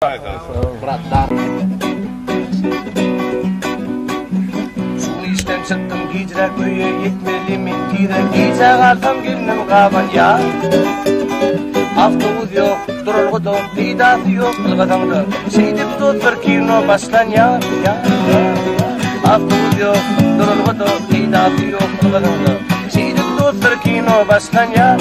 Şunu işten çıktım giydiler köye yetmeli mentire giyse kalsam gülüm kaban ya. Avtobus yok, durulgudu, pidası yok kılgıdımdı. Şeyde bu dostlar kino başlan ya. Avtobus yok, durulgudu, pidası yok kılgıdımdı. Şeyde bu dostlar kino başlan ya.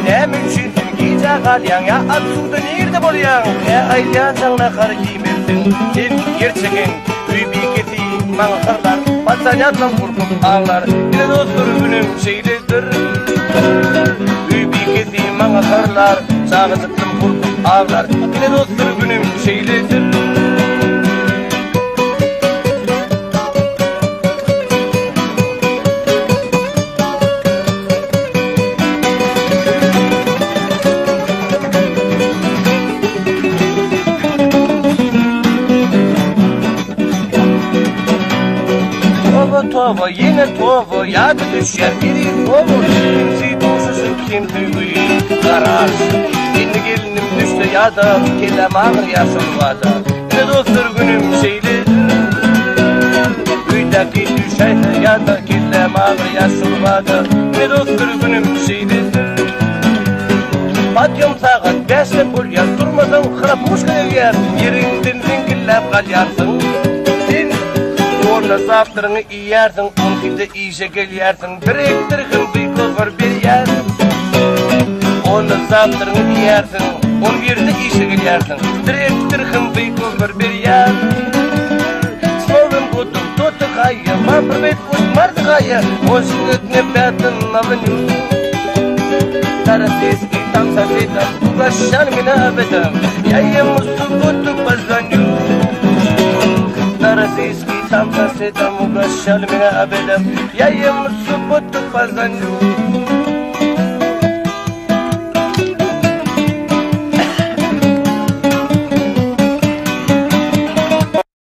Ne mümkün giyce kalyan ya, at suda nerede bolyan? Ne aylayacaksın ne kar giymersin, sen gerçekin üy biketi mağırlar. Batsanyatlan korkup ağlar, ne dostlar günüm şeydedir. Üy biketi mağırlar, sağızıktım korkup ağlar, ne dostlar günüm şeydedir. Tova, yine tova, yadı düşer biri tova. Kimsi doşusun kim duyguyu karar. Yeni gelinim düştü ya da kelem ağır yaşılmada. Ne dostur günüm şeyli. Üydeki düşeyse ya da kelem ağır yaşılmada. Ne dostur günüm şeyli. Batyum saat 5'te bul ya durmadan kırap muşkaya yer. Yerinden zinkillep kalyarsın. Orna saptırını iyersin, on kimde işe geliyersin. Bir ektirgin bir kofar bir yer. Orna saptırını iyersin, on yerde işe geliyersin. Bir ektirgin bir kofar bir yer. Solun kutum tutu kaya, mampır bet kut mardı kaya. Oşkut nebettin avını. Taraseski tam sasetam, ulaşan mina betam. Yayım musu kutu bazanyu. Taraseski tam sasetam, ulaşan mina betam. Yayım musu kutu bazanyu.